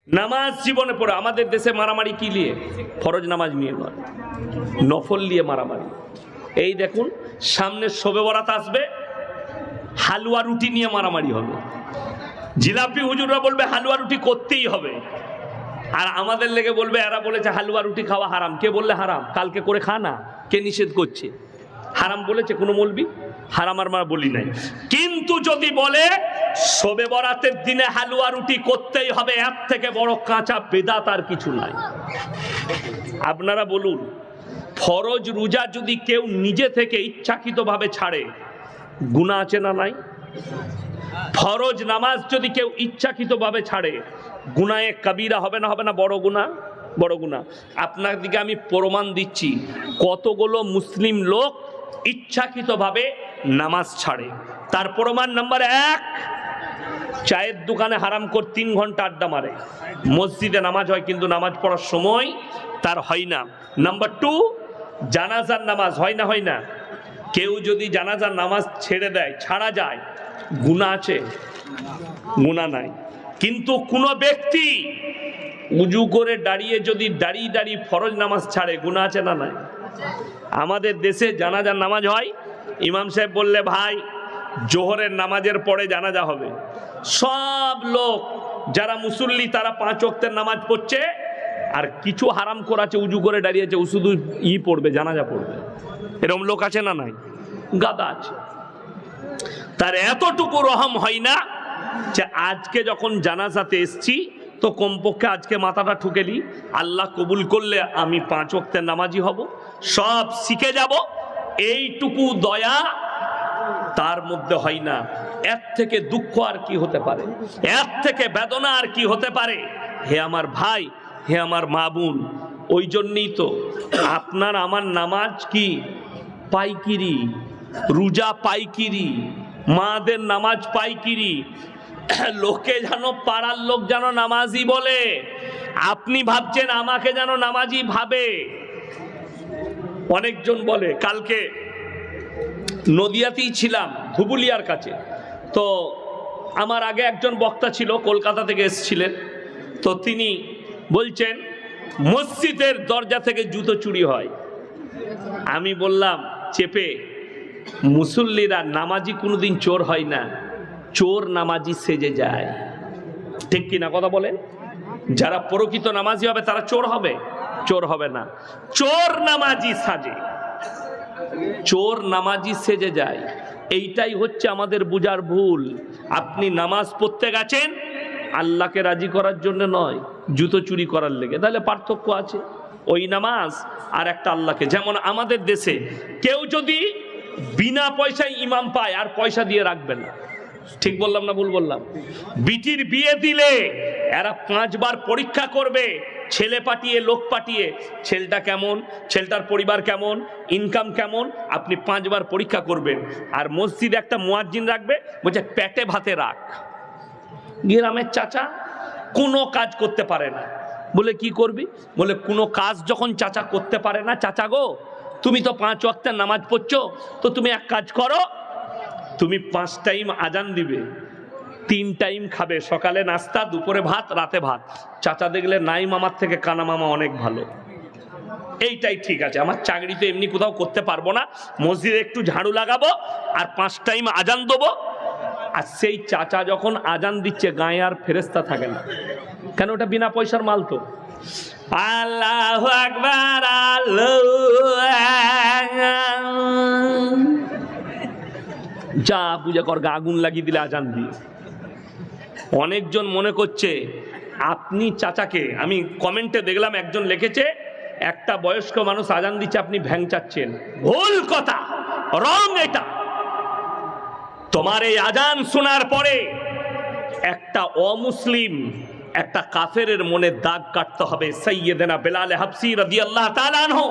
নামাজ জীবনে পড়ে। আমাদের দেশে মারামারি কি নিয়ে? ফরজ নামাজ নিয়ে নয়, নফল নিয়ে মারামারি। এই দেখুন সামনে শবে বরাত আসবে, হালুয়া রুটি নিয়ে মারামারি হবে। জিলাপি হুজুররা বলবে হালুয়া রুটি করতেই হবে, আর আমাদের লেগে বলবে এরা বলেছে হালুয়া রুটি খাওয়া হারাম। কে বললে হারাম? কালকে করে খা না। কে নিষেধ করছে? হারাম বলেছে কোনো মৌলবি? হারাম আর বলি নাই। কিন্তু যদি বলে শবে বরাতের দিনে হালুয়া রুটি করতেই হবে, এর থেকে বড় কাঁচা বেদাত আর কিছু নাই। আপনারা বলুন, ফরজ রোজা যদি কেউ নিজে থেকে ইচ্ছাকৃতভাবে ছাড়ে, গুনাহ আছে না নাই? ফরজ নামাজ যদি কেউ ইচ্ছাকৃতভাবে ছাড়ে, গুনাহে কবিরা হবে না? হবে না? বড় গুনাহ, বড় গুনাহ। আপনার দিকে আমি প্রমাণ দিচ্ছি কতগুলো মুসলিম লোক ইচ্ছাকৃতভাবে নামাজ ছাড়ে। তার প্রমাণ নাম্বার 1, চায়ের দোকানে হারাম করে 3 ঘন্টা আড্ডা মারে, মসজিদে নামাজ হয় কিন্তু নামাজ পড়ার সময় তার হয় না। নাম্বার 2, জানাজার নামাজ হয় না? হয় না? কেউ যদি জানাজার নামাজ ছেড়ে দেয়, ছাড়া যায়, গুনাহ আছে? গুনাহ নাই। কিন্তু কোন ব্যক্তি উজু করে দাঁড়িয়ে যদি দাঁড়িয়ে ফরজ নামাজ ছাড়ে, গুনাহ আছে না নাই? আমাদের দেশে জানাজার নামাজ হয়, ইমাম সাহেব বললে ভাই জোহরের নামাজের পরে জানাজা হবে, সব লোক যারা মুসল্লি তারা 5 ওয়াক্তের নামাজ পড়ছে, আর কিছু হারাম করাছে, উজু করে দাঁড়িয়েছে, ও শুধু পড়বে, জানাজা পড়বে। এরকম লোক আছে না নাই? গাদা আছে। তার এতটুকু রহম হয় না যে আজকে যখন জানাজাতে এসছি তো কমপক্ষে আজকে মাথাটা ঠুকেলি, আল্লাহ কবুল করলে আমি 5 ওয়াক্তের নামাজি হব, সব শিখে যাব, এইটুকু দয়া তার মধ্যে হয় না। এর থেকে দুঃখ আর কি হতে পারে? এর থেকে বেদনা আর কি হতে পারে? হে আমার ভাই, হে আমার মা বোন, ওই জন্যই তো আপনার আমার নামাজ কি পাইকিরি, রোজা পাইকিরি, মাদের নামাজ পাইকিরি। লোকে যেন, পাড়ার লোক যেন নামাজি বলে, আপনি ভাবছেন আমাকে যেন নামাজি ভাবে। অনেকজন বলে, কালকে নদিয়াতেই ছিলাম, ধুবুলিয়ার কাছে, তো আমার আগে একজন বক্তা ছিল, কলকাতা থেকে এসেছিলেন, তো তিনি বলছেন মসজিদের দরজা থেকে জুতো চুরি হয়। আমি বললাম চেপে, মুসল্লিরা নামাজি কোনোদিন চোর হয় না, চোর নামাজি সেজে যায়। ঠিক কিনা কথা বলেন? যারা প্রকৃত নামাজি হবে তারা চোর হবে? চোর হবে না, চোর নামাজি সাজে, চোর নামাজি সেজে যায়। এইটাই হচ্ছে আমাদের বুঝার ভুল। আপনি নামাজ পড়তে গেছেন আল্লাহকে রাজি করার জন্য নয়, জুতো চুরি করার লেগে, তাহলে পার্থক্য আছে ওই নামাজ আর একটা আল্লাহকে। যেমন আমাদের দেশে কেউ যদি বিনা পয়সায় ইমাম পায় আর পয়সা দিয়ে রাখবে না। ঠিক বললাম না ভুল বললাম? বিটির বিয়ে দিলে এরা 5 বার পরীক্ষা করবে, ছেলে পাঠিয়ে, লোক পাঠিয়ে, ছেলেটা কেমন, ছেলেটার পরিবার কেমন, ইনকাম কেমন, আপনি 5 বার পরীক্ষা করবেন। আর মসজিদে একটা মুয়াজ্জিন রাখবে, বলছে পেটে ভাতে রাখ। গ্রামের চাচা কোনো কাজ করতে পারে না, বলে কি করবি? বলে কোনো কাজ যখন চাচা করতে পারে না, চাচা গো তুমি তো 5 ওয়াক্তের নামাজ পড়ছো, তো তুমি এক কাজ করো, তুমি 5 টাইম আজান দিবে, 3 টাইম খাবে, সকালে নাস্তা, দুপুরে ভাত, রাতে ভাত। চাচা দেখলে নাই মামার থেকে কানা মামা অনেক ভালো, এইটাই ঠিক আছে, আমার চাকরি তো এমনি কোথাও করতে পারবো না, মসজিদে একটু ঝাড়ু লাগাবো আর 5 টাইম আজান দেবো। আর সেই চাচা যখন আজান দিচ্ছে গায়ে আর ফেরেশতা থাকে না, কেন? ওটা বিনা পয়সার মাল তো। আল্লাহু আকবার, যা পূজা কর, আগুন লাগিয়ে দিলে আজান দিয়ে। অনেকজন মনে করছে আপনি চাচাকে, আমি কমেন্টে দেখলাম একজন লিখেছে একটা বয়স্ক মানুষ আজান দিচ্ছে আপনি ভ্যাং চাচ্ছেন। ভুল কথা, রং এটা। তোমার এই আজান শোনার পরে একটা অমুসলিম, একটা কাফেরের মনে দাগ কাটতে হবে। সাইয়েদনা বেলাল হাবসি রাদিয়াল্লাহু তাআলা আনহু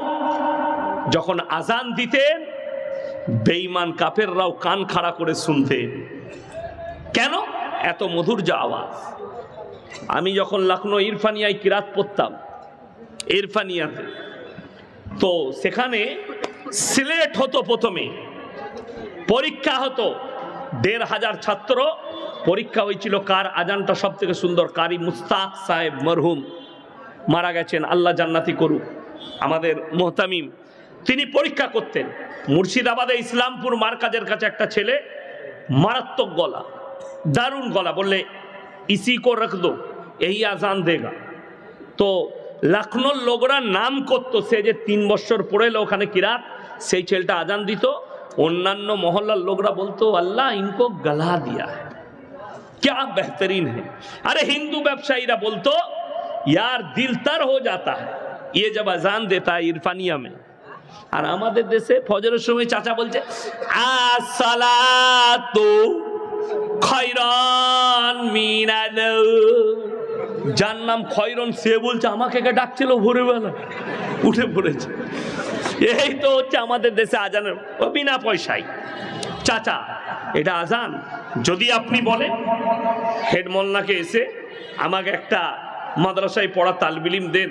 যখন আজান দিতেন, বেঈমান কাফেররাও কান খাড়া করে শুনতেন। কেন? এত মধুর যে আওয়াজ। আমি যখন লখনৌ ইরফানিয়ায় কিরাত পড়তাম, ইরফানিয়াতে, তো সেখানে সিলেট হতো, প্রথমে পরীক্ষা হতো, 1500 ছাত্র পরীক্ষা হয়েছিল কার আজানটা সব থেকে সুন্দর। কারি মুস্তাক সাহেব মরহুম মারা গেছেন, আল্লাহ জান্নাতি করুক। আমাদের মোহতামিম তিনি পরীক্ষা করতেন। মুর্শিদাবাদে ইসলামপুর মার্কাজের কাছে একটা ছেলে মারাত্মক গলা, দারুণ গলা, বললে ইসি কো রাখ দো এই আজান দেগা। তো লখনৌর লোকরা নাম করতো, সে যে 3 বছর পড়ে এলো ওখানে কিরাত, সেই ছেলেটা আজান দিত। অন্যান্য মহল্লার লোকরা বলতো আল্লাহ ইনকো গলা দিয়া है, क्या बेहतरीन है। अरे हिंदू व्यवसायीरा बोलतो यार दिल तर हो जाता है ये जब अजान देता है इरफानिया में। আর আমাদের দেশে ফজরের সময় চাচা বলছে আসসালাতু খয়রান মিনাল, যার নাম খয়রন সে বলছে আমাকে কে ডাকছিল ভোরবেলা, উঠে পড়েছে। এই তো হচ্ছে আমাদের দেশে আজানের বিনা পয়সায়। চাচা এটা আজান যদি আপনি বলেন, হেড মোল্লাকে এসে আমাকে একটা মাদ্রাসায় পড়া তালবিলিম দেন,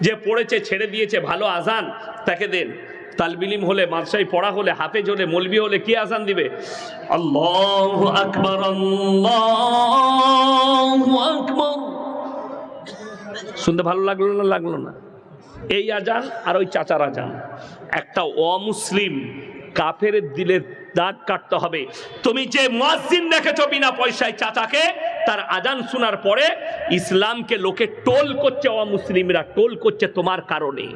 যে পড়েছে ছেড়ে দিয়েছে ভালো আজান তাকে দেন। তালবিলিম হলে, মাদ্রাসায় পড়া হলে, হাফেজ হলে, মৌলবি হলে কি আজান দিবে? আল্লাহু আকবার, আল্লাহু আকবার। শুনতে ভালো লাগলো না? লাগলো না? এই আজান আর ওই চাচার আজান, একটা অমুসলিম কাফের দিলের দাগ কাটতে হবে। তুমি যে মুয়াজ্জিন দেখেছো বিনা পয়সায় চাচাকে, তার আজান শোনার পরে ইসলামকে লোকে টোল করছে, অমুসলিমরা টোল করছে তোমার কারণে।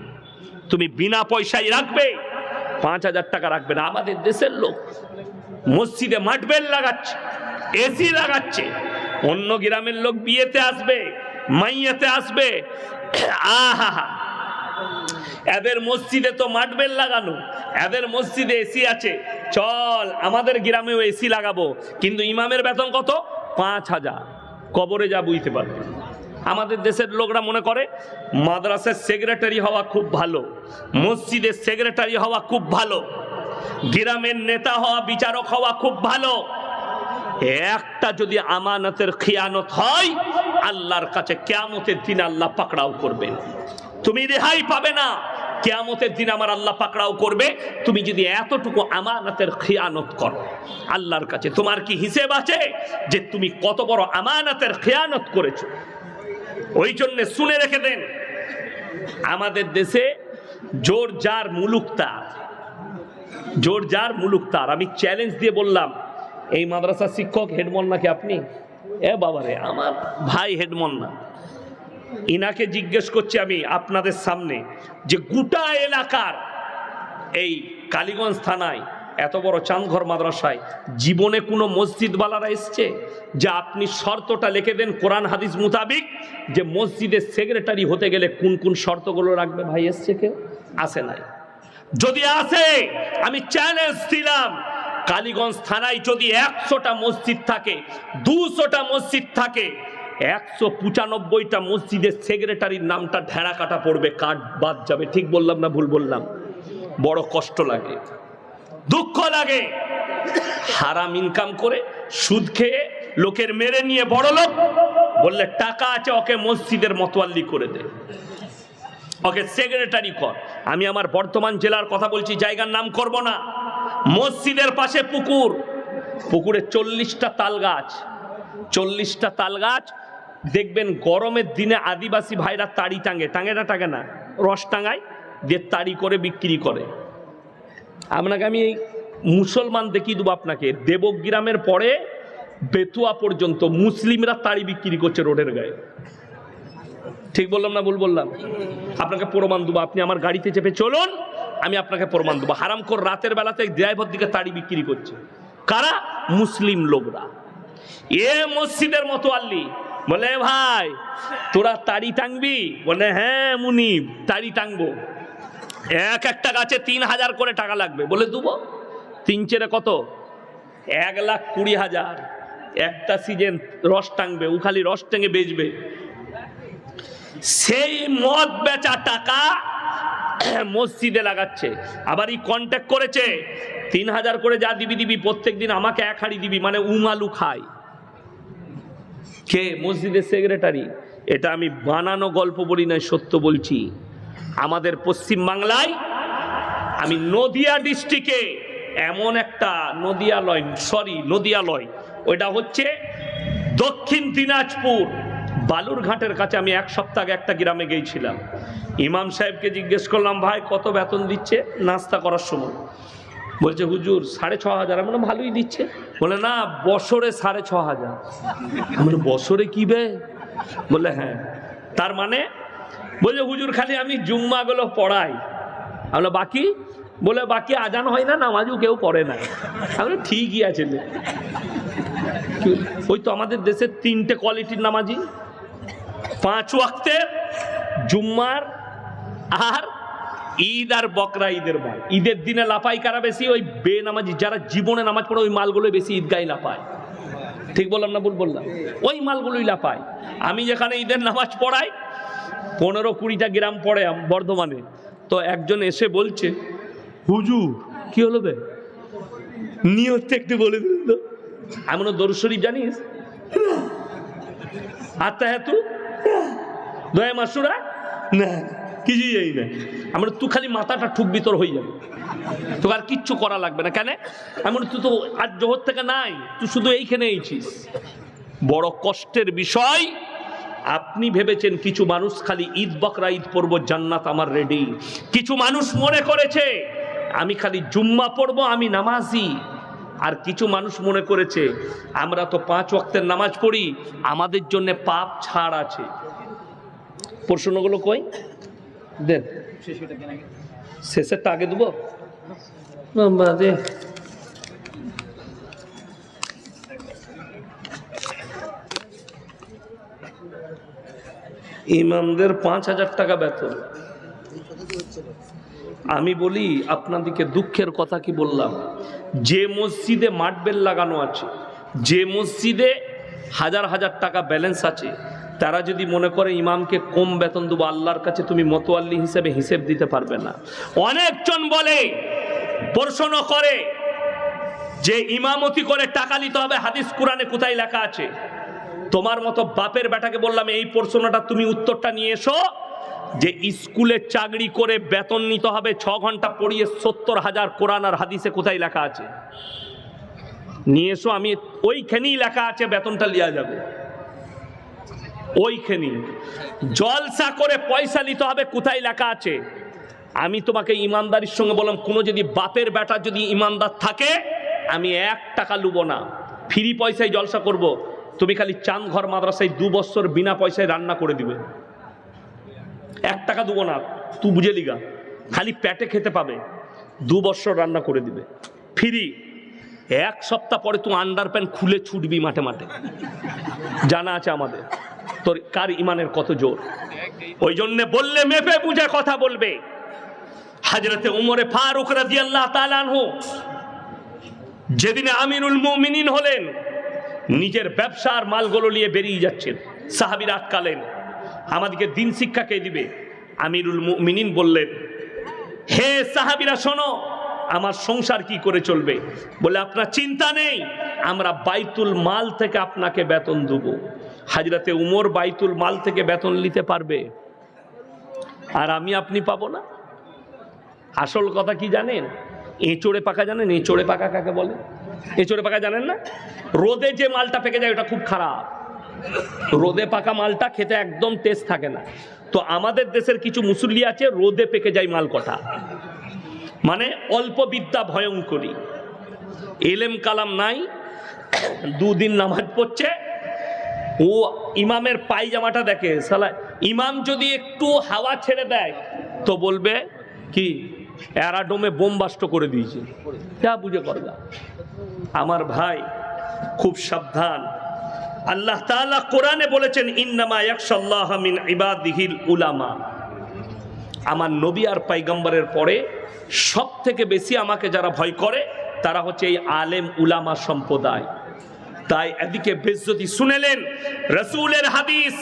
তুমি বিনা পয়সায় রাখবে, 5,000 টাকা রাখবে না। আমাদের দেশের লোক মসজিদে মাঠবেল লাগাচ্ছে, এসি লাগাচ্ছে। অন্য গ্রামের লোক বিয়েতে আসবে, মাইয়াতে আসবে, আহা, এদের মসজিদে তো মাঠবেল লাগানো, এদের মসজিদে এসি আছে, চল আমাদের গ্রামেও এসি লাগাবো। কিন্তু ইমামের বেতন কত? 5,000। কবরে যা বুঝতে পারবে। আমাদের দেশের লোকরা মনে করে মাদ্রাসার সেক্রেটারি হওয়া খুব ভালো, মসজিদের সেক্রেটারি হওয়া খুব ভালো, গ্রামের নেতা হওয়া, বিচারক হওয়া খুব ভালো। একটা যদি আমানতের খিয়ানত হয়, আল্লাহর কাছে কিয়ামতের দিন আল্লাহ পাকড়াও করবেন, তুমি রেহাই পাবে না। কিয়ামতের দিন আমার আল্লাহ পাকড়াও করবে তুমি যদি এতটুকু আমানতের খিয়ানত করো। আল্লাহর কাছে তোমার কি হিসেব আছে যে তুমি কত বড় আমানতের খিয়ানত করেছো? ওই জন্য শুনে রেখে দেন, আমাদের দেশে জোর যার মুলুক তার, জোর যার মুলুক তার। আমি চ্যালেঞ্জ দিয়ে বললাম, এই মাদ্রাসার শিক্ষক হেডমোল্লাকে আপনি, এ বাবারে আমার ভাই হেডমোল্লা, ইনাকে জিজ্ঞেস করছি আমি আপনাদের সামনে, যে গোটা এলাকার এই কালীগঞ্জ থানায় এত বড় চাঁদঘর মাদ্রাসায় জীবনে কোনো মসজিদওয়ালারা এসছে যে আপনি শর্তটা লিখে দেন কোরআন হাদিস মোতাবিক যে মসজিদের সেক্রেটারি হতে গেলে কোন কোন শর্তগুলো রাখবে? ভাই এসছে কেউ? আসে নাই। যদি আসে আমি চ্যালেঞ্জ দিলাম, কালীগঞ্জ থানায় যদি 100টা মসজিদ থাকে, 200টা মসজিদ থাকে, 195টা মসজিদের সেক্রেটারির নামটা ঢেড়া কাটা পড়বে, কাট বাদ যাবে। ঠিক বললাম না ভুল বললাম? বড় কষ্ট লাগে, দুঃখ লাগে। হারাম ইনকাম করে, সুদ খেয়ে, লোকের মেরে নিয়ে বড় লোক, বললে টাকা আছে ওকে মসজিদের মতোয়াল্লি করে দে, ওকে সেক্রেটারি কর। আমি আমার বর্ধমান জেলার কথা বলছি, জায়গার নাম করব না। মসজিদের পাশে পুকুর, পুকুরে 40টা তাল গাছ, 40টা তাল গাছ। দেখবেন গরমের দিনে আদিবাসী ভাইরা তাড়ি টাঙে, টাঙেটা টাঙে না, রস টাঙায় দিয়ে তাড়ি করে বিক্রি করে। আপনাকে আমি এই মুসলমান দেখিয়ে দেবো আপনাকে, দেবগ্রামের পরে বেতুয়া পর্যন্ত মুসলিমরা তাড়ি বিক্রি করছে রোডের গায়ে। ঠিক বললাম না ভুল বললাম? আপনাকে প্রমাণ দেবো, আপনি আমার গাড়িতে চেপে চলুন, আমি আপনাকে প্রমাণ দেবো। হারামখোর রাতের বেলাতে ড্রাইভার দিকে তাড়ি বিক্রি করছে কারা? মুসলিম লোকরা। এ মসজিদের মতোয়াল্লি বলে, ভাই তোরা তাড়ি টাঙবি? বলে হ্যাঁ মুনিব তাড়ি টাঙবো। একটা গাছে 3,000 করে টাকা লাগবে। বলে দেবো। 3 কত? 1,20,000। একটা সিজন রস টাঙবে, ও খালি রস টাঙে বেচবে। সেই মদ বেচা টাকা মসজিদে লাগাচ্ছে। আবার এই কন্ট্যাক্ট করেছে 3,000 করে যা দিবি দিবি, প্রত্যেক দিন আমাকে 1 হাঁড়ি দিবি, মানে উমালু খায়। কে? মসজিদের সেক্রেটারি। এটা আমি বানানো গল্প বলি না, সত্য বলছি। আমাদের পশ্চিম বাংলায়, আমি নদিয়া ডিস্ট্রিক্টে এমন একটা নদিয়ালয়, ওইটা হচ্ছে দক্ষিণ দিনাজপুর বালুরঘাটের কাছে আমি এক সপ্তাহ আগে একটা গ্রামে গিয়েছিলাম। ইমাম সাহেবকে জিজ্ঞেস করলাম, ভাই কত বেতন দিচ্ছে নাস্তা করার সময়? বলছে হুজুর 6,500। আমি বললাম ভালোই দিচ্ছে। বলে না, বছরে 6,500। আমি বললাম বছরে কি বে? বলে হ্যাঁ। তার মানে? বলছে হুজুর খালি আমি জুম্মাগুলো পড়াই। আমরা বাকি? বলে বাকি আজান হয় না, নামাজও কেউ পড়ে না। আমরা ঠিকই আছে। ওই তো আমাদের দেশের 3টে কোয়ালিটির নামাজি, 5 ওয়াক্তের, জুম্মার, আর ঈদ আর বকরা ঈদের বার। ঈদের দিনে লাপাই কারা বেশি? ওই বেনামাজি যারা জীবনে নামাজ পড়ে ওই মালগুলো বেশি ঈদগায় লাপায়। ঠিক বললাম না ভুল বললাম? ওই মালগুলোই লাপায়। আমি যেখানে ঈদের নামাজ পড়াই 15-20টা গ্রাম পড়ে বর্ধমানে, তো একজন এসে বলছে, হুজুর কি হলো বে, নিয়তটা একটু বলে দিন তো। আমি বললাম দরুদ শরীফ জানিস? আত্মাহাতু, দয়া মাসুরা, না কিছুই জানি না। আমরা তুই খালি মাথাটা ঠুকবি, তোর হয়ে যাবে, তোকে আর কিচ্ছু করা লাগবে না। কেন? আমি তুই তো আর জোহর থেকে নাই, তুই শুধু এইখানে এইছিস। বড় কষ্টের বিষয়। আপনি ভেবেছেন কিছু মানুষ খালি ঈদ বকরা ঈদ পড়বো, জান্নাত আমার রেডি। কিছু মানুষ মনে করেছে আমি খালি জুম্মা পড়বো, আমি নামাজি। আর কিছু মানুষ মনে করেছে আমরা তো 5 ওয়াক্তের নামাজ পড়ি, আমাদের জন্য পাপ ছাড় আছে। প্রশ্নগুলো কই দেন, শেষেরটা আগে দেবো। ইমামদের 5,000 টাকা বেতন। আমি বলি আপনাদেরকে দুঃখের কথা কি বললাম, যে মসজিদে মার্বেল লাগানো আছে, যে মসজিদে হাজার হাজার টাকা ব্যালেন্স আছে, তারা যদি মনে করে ইমামকে কম বেতন দেবো, আল্লাহর কাছে তুমি মতোয়াল্লি হিসেবে হিসেব দিতে পারবে না। অনেকজন বলে, প্রশ্ন করে যে ইমামতি করে টাকা নিতে হবে, হাদিস কোরআনে কোথায় লেখা আছে? তোমার মতো বাপের বেটাকে বললাম এই প্রশ্নটা তুমি উত্তরটা নিয়ে এসো, যে স্কুলে চাকরি করে বেতন নিতে হবে 6 ঘন্টা পড়িয়ে 70,000, কোরআন আর হাদিসে কোথায় লেখা আছে? নিয়ে এসো, আমি ওইখানেই লেখা আছে বেতনটা লিয়া যাবে। ওইখানে জলসা করে পয়সা নিতে হবে, কোথায় লেখা আছে? আমি তোমাকে ইমানদারির সঙ্গে বললাম, কোনো যদি বাপের বেটা যদি ইমানদার থাকে, আমি 1 টাকা লুবো না, ফ্রি পয়সায় জলসা করব। তুমি খালি চাঁদঘর মাদ্রাসায় 2 বছর বিনা পয়সায় রান্না করে দিবে, 1 টাকা দেবো না, তুই বুঝে লিগা, খালি পেটে খেতে পাবে, 2 বছর রান্না করে দিবে ফ্রি। 1 সপ্তাহ পরে তুই আন্ডার প্যান্ট খুলে ছুটবি মাঠে মাঠে, জানা আছে আমাদের। তোর কার ইমানের কত জোর? ওই জন্য বললে মেপে বুঝে কথা বলবে। হযরতে উমরে ফারুক রাদিয়াল্লাহু তাআলা আনহু যেদিনে আমিরুল মুমিনিন হলেন, নিজের ব্যবসার মালগুলো নিয়ে বেরিয়ে যাচ্ছেন, সাহাবীরা আটকালেন, আমাদেরকে দিন শিক্ষা কে দিবে? আমিরুল মুমিনিন বললেন, হে সাহাবীরা শোনো, আমার সংসার কি করে চলবে? বলে আপনার চিন্তা নেই, আমরা বাইতুল মাল থেকে আপনাকে বেতন দেব। হযরতে উমর বাইতুল মাল থেকে বেতন নিতে পারবে, আর আমি আপনি পাবো না। আসল কথা কি জানেন? এঁচড়ে পাকা জানেন? এঁচড়ে পাকা কাকে বলে? এঁচড়ে পাকা জানেন না? রোদে যে মালটা পেকে যায় ওটা খুব খারাপ। রোদে পাকা মালটা খেতে একদম টেস্ট থাকে না। তো আমাদের দেশের কিছু মুসল্লি আছে রোদে পেকে যায় মাল কটা, মানে অল্প বিদ্যা ভয়ঙ্করী, এলেম কালাম নাই, 2 দিন নামাজ পড়ছে, ও ইমামের পায়জামাটা দেখে, সালা ইমাম যদি একটু হাওয়া ছেড়ে দেয় তো বলবে কি অ্যারাডোমে বোমবাস্ট করে দিয়েছে, যা বুঝে করবা। আমার ভাই খুব সাবধান। আল্লাহ তাআলা কোরআনে বলেছেন, ইন্নামা ইয়াখশাল্লাহ মিন ইবাদিহিল উলামা। আমার নবী আর পয়গম্বরের পরে সব থেকে বেশি আমাকে যারা ভয় করে তারা হচ্ছে এই আলেম উলামা সম্প্রদায়। তাই এদিকে বেজ্জতি শুনেলেন রাসূলের হাদিস,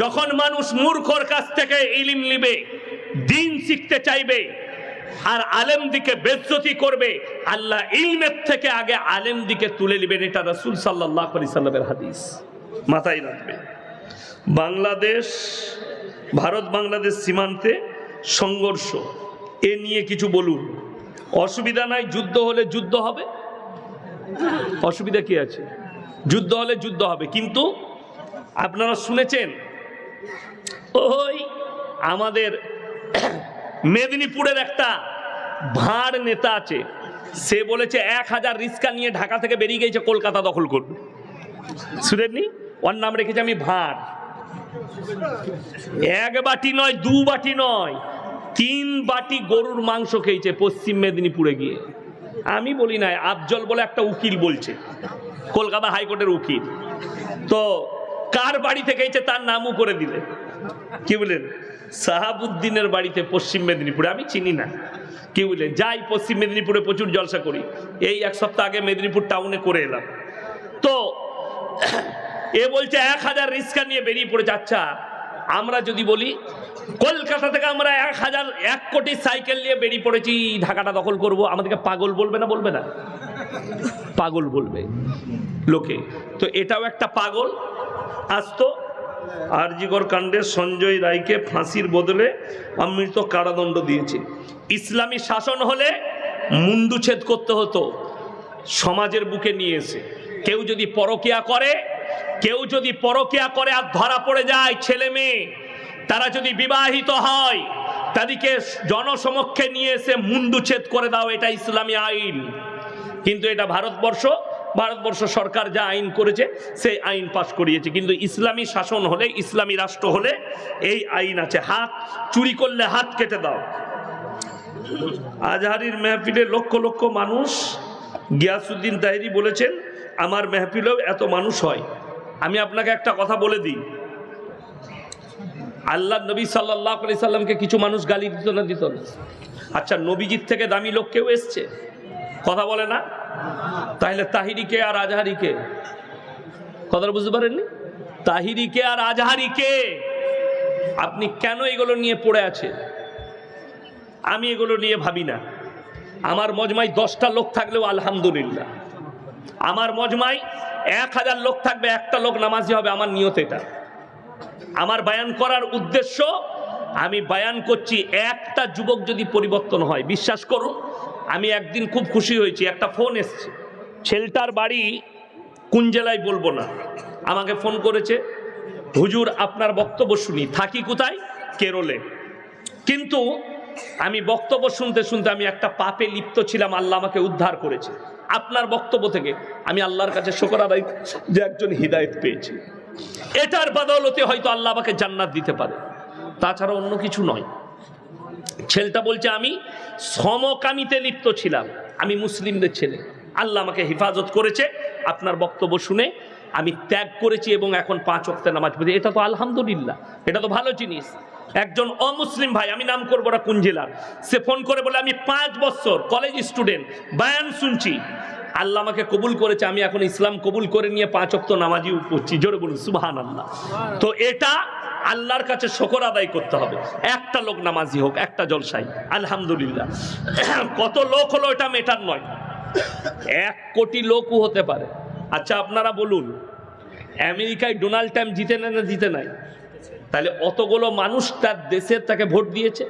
যখন মানুষ মূর্খর কাছ থেকে ইলম নিবে, দিন শিখতে চাইবে, আর আলেম দিকে বেজ্জতি করবে, আল্লাহ ইলমের থেকে আগে আলেম দিকে তুলে নেবেন। এটা রাসূল সাল্লাল্লাহু আলাইহি সাল্লামের হাদিস, মাথায় রাখবে। বাংলাদেশ, ভারত বাংলাদেশ সীমান্তে সংঘর্ষ, এ নিয়ে কিছু বলুন। অসুবিধা নাই, যুদ্ধ হলে যুদ্ধ হবে, অসুবিধা কি আছে? যুদ্ধ হলে যুদ্ধ হবে। কিন্তু আপনারা শুনেছেন ওই আমাদের মেদিনীপুরের একটা ভাঁড় নেতা আছে, সে বলেছে 1000 রিস্কা নিয়ে ঢাকা থেকে বেরিয়ে গেছে কলকাতা দখল করবে। শুনেননি? ওর নাম রেখেছে আমি ভাঁড়। 1 বাটি নয়, 2 বাটি নয়, 3 বাটি গরুর মাংস খেয়েছে পশ্চিম মেদিনীপুরে গিয়ে। আমি বলি না, আফজল বলে একটা উকিল বলছে, কলকাতা হাইকোর্টের উকিল। তো কার বাড়িতে খেয়েছে তার নামও করে দিলে। কি বলেন? সাহাবুদ্দিনের বাড়িতে পশ্চিম মেদিনীপুরে। আমি চিনি না, কি বলেন, যাই পশ্চিম মেদিনীপুরে প্রচুর জলসা করি। এই 1 সপ্তাহ আগে মেদিনীপুর টাউনে করে এলাম। তো এ বলছে 1000 রিস্কা নিয়ে বেরিয়ে পড়েছে। আচ্ছা, আমরা যদি বলি কলকাতা থেকে আমরা 1 কোটি সাইকেল নিয়ে বেরিয়ে পড়েছি ঢাকাটা দখল করব, আমাদেরকে পাগল বলবে না? বলবে না? পাগল বলবে লোকে। তো এটাও একটা পাগল। আসতো আরজিকর কাণ্ডে সঞ্জয় রায়কে ফাঁসির বদলে অমৃত কারাদণ্ড দিয়েছে। ইসলামী শাসন হলে মুন্ডুচ্ছেদ করতে হতো সমাজের বুকে নিয়ে এসে। কেউ যদি পরকিয়া করে আর ধরা পড়ে যায়, ছেলে মেয়ে তারা যদি বিবাহিত হয়, তাদেরকে জনসমক্ষে নিয়ে এসে মুন্ডুচ্ছেদ করে দাও, এটা ইসলামী আইন। কিন্তু এটা ভারতবর্ষ সরকার যা আইন করেছে সেই আইন পাশ করিয়েছে। কিন্তু ইসলামী শাসন হলে, ইসলামী রাষ্ট্র হলে এই আইন আছে, হাত চুরি করলে হাত কেটে দাও। আজহারির মেহফিলে লক্ষ লক্ষ মানুষ। গিয়াসউদ্দিন তাহেরি বলেছেন আমার মেহফিলেও এত মানুষ হয়। আমি আপনাকে একটা কথা বলে দিই, আল্লাহ নবী সাল্লাল্লাহু আলাইহি সাল্লামকে কিছু মানুষ গালি দিত না? দিত না? আচ্ছা, নবীজির থেকে দামি লোক কেউ এসছে? কথা বলে না? তাহলে তাহিরিকে আর আজহারিকে, কথাটা বুঝতে পারেননি? তাহিরিকে আর আজহারিকে আপনি কেন এগুলো নিয়ে পড়ে আছে? আমি এগুলো নিয়ে ভাবি না। আমার মজমায় 10টা লোক থাকলেও আলহামদুলিল্লাহ। আমার মজমায় 1000 লোক থাকবে, একটা লোক নামাজি হবে, আমার নিয়ত এটা। আমার বায়ান করার উদ্দেশ্য, আমি বায়ান করছি একটা যুবক যদি পরিবর্তন হয়। বিশ্বাস করুন, আমি একদিন খুব খুশি হয়েছি, একটা ফোন এসছে, ছেলেটার বাড়ি কোন জেলায় বলবো না, আমাকে ফোন করেছে, হুজুর আপনার বক্তব্য শুনি, থাকি কোথায়? কেরলে। কিন্তু আমি বক্তব্য শুনতে শুনতে আমি একটা পাপে লিপ্ত ছিলাম, আল্লাহ আমাকে উদ্ধার করেছে। আপনার বক্তব্য থেকে আমি আল্লাহর কাছে শুকর আদায় যে একজন হিদায়েত পেয়েছি। এটার বদৌলতে হয়তো আল্লাহ আমাকে জান্নাত দিতে পারে, তাছাড়া অন্য কিছু নয়। ছেলেটা বলছে আমি সমকামিতে লিপ্ত ছিলাম, আমি মুসলিমদের ছেলে, আল্লাহ আমাকে হেফাজত করেছে, আপনার বক্তব্য শুনে আমি ত্যাগ করেছি এবং এখন 5 ওয়াক্তের নামাজ পড়ি। এটা তো আলহামদুলিল্লাহ, এটা তো ভালো জিনিস। একজন অমুসলিম ভাই, আমি নাম করবো না কোন জেলার, সে ফোন করে বলে আমি 5 বছর কলেজ স্টুডেন্ট, বায়ান শুনছি, আল্লাহ আমাকে কবুল করেছে, আমি এখন ইসলাম কবুল করে নিয়ে 5 ওয়াক্ত নামাজি পড়ছি। জোরে বলুন সুবহানাল্লাহ। তো এটা আল্লাহর কাছে শুকর আদায় করতে হবে। একটা লোক নামাজি হোক, একটা জলসাই, আলহামদুলিল্লাহ। কত লোক হলো এটা মেটার নয়, 1 কোটি লোকও হতে পারে। আচ্ছা আপনারা বলুন, আমেরিকায় ডোনাল্ড ট্রাম্প জিতে না জিতে নাই? তাহলে অতগুলো মানুষ তার দেশের তাকে ভোট দিয়েছে,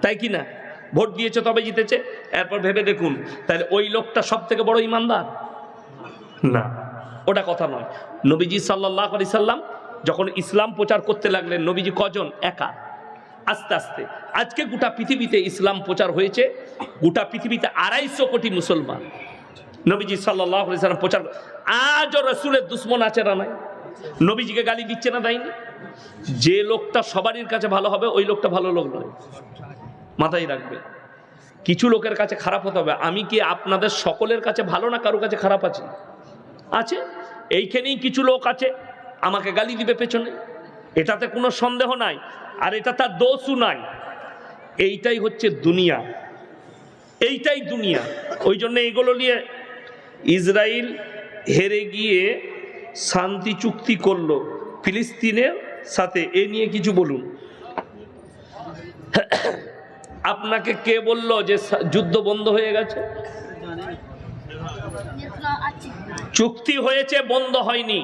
তাই কি না? ভোট দিয়েছে তবে জিতেছে। এরপর ভেবে দেখুন, তাহলে ওই লোকটা সব থেকে বড় ইমানদার না? ওটা কথা নয়। নবীজি সাল্লাল্লাহু আলাইহি সাল্লাম যখন ইসলাম প্রচার করতে লাগলেন, নবীজি কজন? একা। আস্তে আস্তে আজকে গোটা পৃথিবীতে ইসলাম প্রচার হয়েছে, গোটা পৃথিবীতে 250 কোটি মুসলমান। নবীজি সাল্লাল্লাহু আলাইহি সাল্লাম প্রচার, আজও রাসূলের দুশমন আছে না নাই? নবীজিকে গালি দিচ্ছে না, দেয়নি? যে লোকটা সবারই কাছে ভালো হবে ওই লোকটা ভালো লোক নয়, মাথায় রাখবে। কিছু লোকের কাছে খারাপ হতে হবে। আমি কি আপনাদের সকলের কাছে ভালো না কারো কাছে খারাপ আছে? আছে। এইখানেই কিছু লোক আছে আমাকে গালি দিবে পেছনে, এটাতে কোনো সন্দেহ নাই, আর এটা তার দোষও নাই। এইটাই হচ্ছে দুনিয়া, এইটাই দুনিয়া। ওই জন্য এগুলো নিয়ে ইসরায়েল হেরে গিয়ে শান্তি চুক্তি করলো ফিলিস্তিনের সাথে, এ নিয়ে কিছু বলুন। আপনাকে কে বলল যে যুদ্ধ বন্ধ হয়ে গেছে? চুক্তি হয়েছে, বন্ধ হয়নি,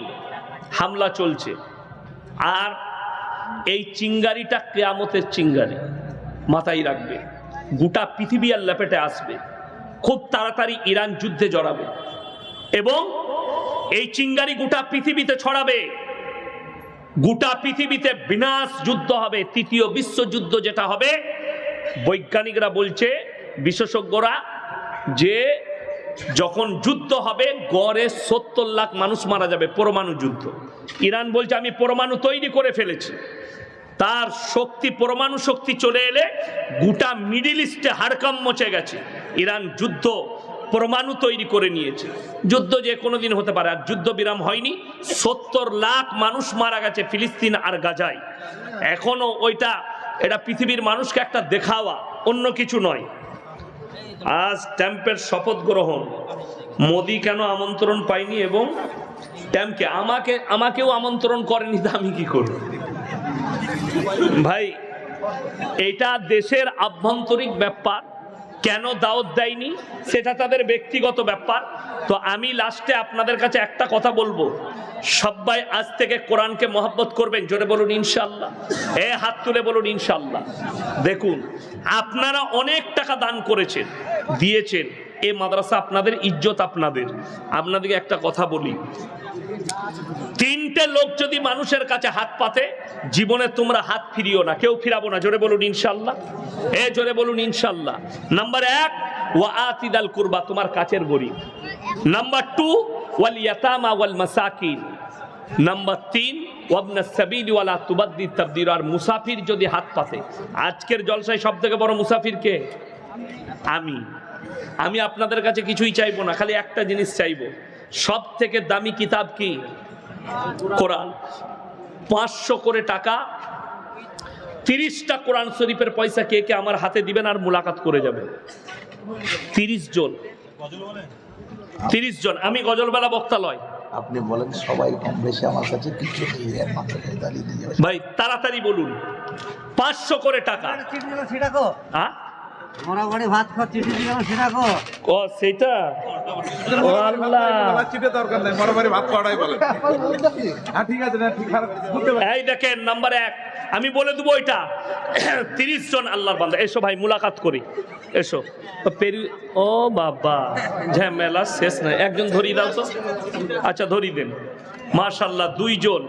হামলা চলছে। আর এই চিঙ্গারিটা কিয়ামতের চিঙ্গারি, মাথায় রাখবে। গোটা পৃথিবী আর লেপেটে আসবে, খুব তাড়াতাড়ি ইরান যুদ্ধে জড়াবে এবং এই চিঙ্গারি গোটা পৃথিবীতে ছড়াবে, গোটা পৃথিবীতে বিনাশ যুদ্ধ হবে। তৃতীয় বিশ্বযুদ্ধ যেটা হবে, বৈজ্ঞানিকরা বলছে, বিশেষজ্ঞরা, যে যখন যুদ্ধ হবে গড়ে 70 লাখ মানুষ মারা যাবে, পরমাণু যুদ্ধ। ইরান বলছে আমি পরমাণু তৈরি করে ফেলেছি। তার শক্তি, পরমাণু শক্তি চলে এলে গোটা মিডিল ইস্টে হাড়কাম মচে গেছে। ইরান যুদ্ধ, পরমাণু তৈরি করে নিয়েছে। যুদ্ধ যে কোনোদিন হতে পারে, আর যুদ্ধ বিরাম হয়নি। 70 লাখ মানুষ মারা গেছে ফিলিস্তিন আর গাজায়। এখনো এটা পৃথিবীর মানুষকে একটা দেখাওয়া, অন্য কিছু নয়। আজ ট্রাম্পের শপথ গ্রহণ, মোদি কেন আমন্ত্রণ পাইনি এবং ট্রাম্পকে আমাকেও আমন্ত্রণ করেনি, তা আমি কি করব ভাই? এটা দেশের আভ্যন্তরিক ব্যাপার, কেন দাওয়াত দেয়নি সেটা তাদের ব্যক্তিগত ব্যাপার। তো আমি লাস্টে আপনাদের কাছে একটা কথা বলবো, সবাই আজ থেকে কোরআনকে মহব্বত করবেন। জোরে বলুন ইনশাআল্লাহ। হাত তুলে বলুন ইনশাআল্লাহ। দেখুন, আপনারা অনেক টাকা দান করেছেন, দিয়েছেন, এই মাদ্রাসা আপনাদের, ইজ্জত আপনাদেরকে একটা কথা বলি, 3টে লোক যদি মানুষের কাছে হাত পাতে, জীবনে তোমরা হাত ফিরিও না, কেউ ফিরাবো না। জোরে বলুন ইনশাআল্লাহ। জোরে বলুন ইনশাআল্লাহ। নাম্বার 1, ওয়া আতিদাল কুরবা, তোমার কাছের গরিব। নাম্বার 2, ওয়াল ইয়াতামা ওয়াল মাসাকিন। নাম্বার 3, ওয়াবনাস সাবিল ওয়ালা তুবাদ্দির তাবদীর। আর মুসাফির যদি হাত পাতে, আজকের জলসায় সব থেকে বড় মুসাফির কে? আমি আপনাদের কাছে কিছুই চাইবো না, খালি একটা জিনিস চাইবো, সব থেকে দামি কিতাব কি? কোরআন। 500 করে টাকা, 30টা কোরআন শরীফের পয়সা কে কে আমার হাতে দিবেন আর মুলাকাত করে যাবেন? 30 জন। আমি গজলবেলা বক্তা লয়, আপনি বলেন সবাই কম বেশি আমার কাছে কিছু নেই, ভাই তাড়াতাড়ি বলুন। 500 করে টাকা। হ্যাঁ, ভাত খাওয়া চিঠি দিলাম সেটা গো। ও সেটা, ও আল্লাহ, এই দেখেন নাম্বার 1, আমি বলে দেবো এটা। 30 জন আল্লাহর বান্দা, এসো ভাই মুলাকাত করি, এসো। ও বাবা, ঝামেলা শেষ নাই। একজন ধরিয়ে দাও তো। আচ্ছা ধরিয়ে দেন। মাশাআল্লাহ, 2 জন।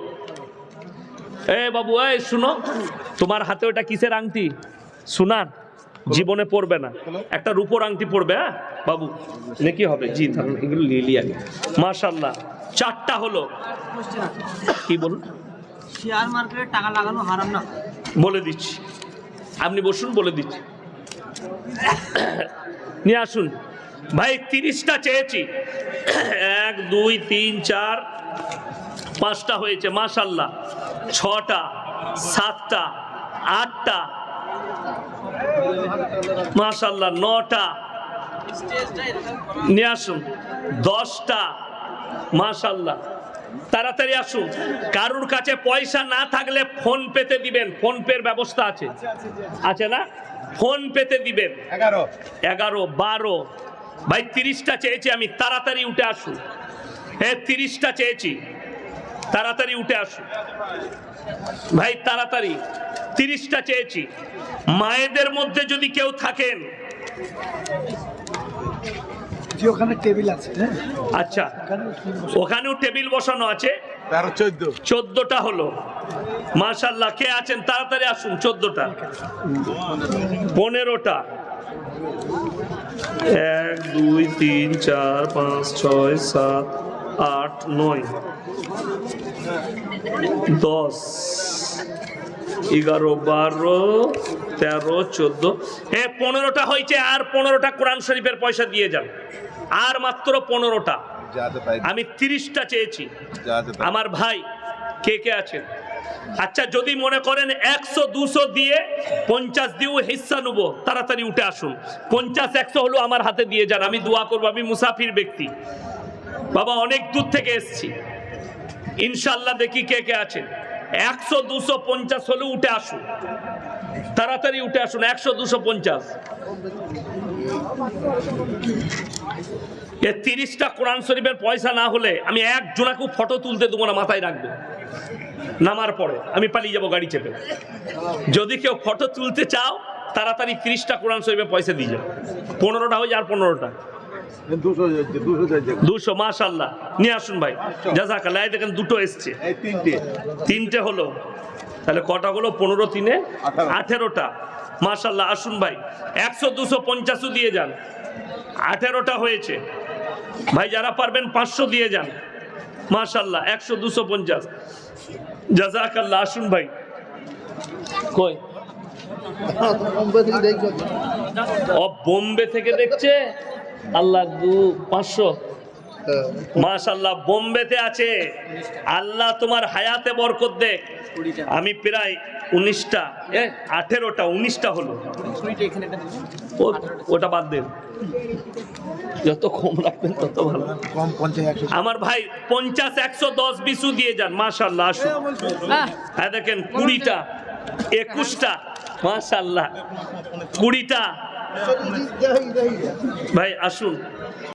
বাবু, শুনো, তোমার হাতে ওটা কিসের আংটি? সোনার, জীবনে পড়বে না, একটা রূপোর আংটি পড়বে। হ্যাঁ বাবু, নাকি হবে? জি, এগুলো লিয়ে আগে। মাশাআল্লাহ, 4টা হলো। কি বলুন? শেয়ার মার্কেটে টাকা লাগানো হারাম না? বলে দিচ্ছি, আপনি বসুন, বলে দিচ্ছি। নিয়ে আসুন ভাই। 30টা চেয়েছি, 1 2 3 4 5টা হয়েছে। মাশাআল্লাহ, 6টা, 7টা, 8টা, মাশাআল্লাহ, 9টা। নিয়ে আসুন 10টা। মাশাআল্লাহ, তাড়াতাড়ি আসুন। কারুর কাছে পয়সা না থাকলে ফোন পেতে দিবেন, ফোন পের ব্যবস্থা আছে, আছে না? ফোন পেতে দিবেন। 11 12। ভাই 30টা চেয়েছি আমি, তাড়াতাড়ি উঠে আসুন। 30টা চেয়েছি, তাড়াতাড়ি উঠে আসুন ভাই, তাড়াতাড়ি। 30টা চেয়েছি। মায়েদের মধ্যে যদি কেউ থাকেন, ওখানে টেবিল আছে। আচ্ছা, ওখানেও টেবিল বসানো আছে। 14টা হলো। মাশাআল্লাহ, কে আছেন? তাড়াতাড়ি আসুন। 14টা, 15টা, 1 2 3 4 5 6 7 8 9 10 11 12 13 14। 15টা হয়েছে। আর 15টা কোরআন শরীফের পয়সা দিয়ে যান। আর মাত্র 15টা। আমি 30টা চেয়েছি। আমার ভাই কে কে আছেন? আচ্ছা, যদি মনে করেন 100 200 দিয়ে 50 দিয়েও হিস্সা নেবো, তাড়াতাড়ি উঠে আসুন। 50 100 হলো আমার হাতে দিয়ে যান, আমি দোয়া করবো। আমি মুসাফির ব্যক্তি বাবা, অনেক দূর থেকে এসছি। ইনশাআল্লাহ দেখি কে কে আছেন। 100 200 50 হলে উঠে আসুন, তাড়াতাড়ি উঠে আসুন। 100 200 50। 30টা কোরআন শরীফের পয়সা না হলে আমি একজনাকে ফটো তুলতে দেবো না, মাথায় রাখবো। নামার পরে আমি পালিয়ে যাবো গাড়ি চেপে। যদি কেউ ফটো তুলতে চাও, তাড়াতাড়ি 30টা কোরআন শরীফের পয়সা দিয়ে যাও। 15টা হয়ে যায়, আর 15টা। 200 মাশাআল্লাহ নিয়ে আসুন ভাই জাযাকাল্লাহ। এই দেখেন দুটো এসছে, তিনটে হলো, তাহলে কটা হলো? 15 3 18টা মাশাআল্লাহ। আসুন ভাই 100 200 50 দিয়ে যান, 18টা হয়েছে ভাই। যারা পারবেন 500 দিয়ে যান মাশাআল্লাহ। 100 200 50 জাযাকাল্লাহ। আসুন ভাই কই ও বোম্বে থেকে দেখছে, আল্লাহ 500 মাশাআল্লাহ বোম্বেতে আছে। আল্লাহ তোমার হায়াতে বরকত দেখ। আমি প্রায় 19টা 18টা 19টা হলো, ওটা বাদ দেন, যত কম রাখবেন তত ভালো। কম 50 100 আমার ভাই 50 110 20 দিয়ে যান মাশাআল্লাহ। আসুন হ্যাঁ দেখেন 20টা 21টা মাশাআল্লাহ 20টা ভাই। আসুন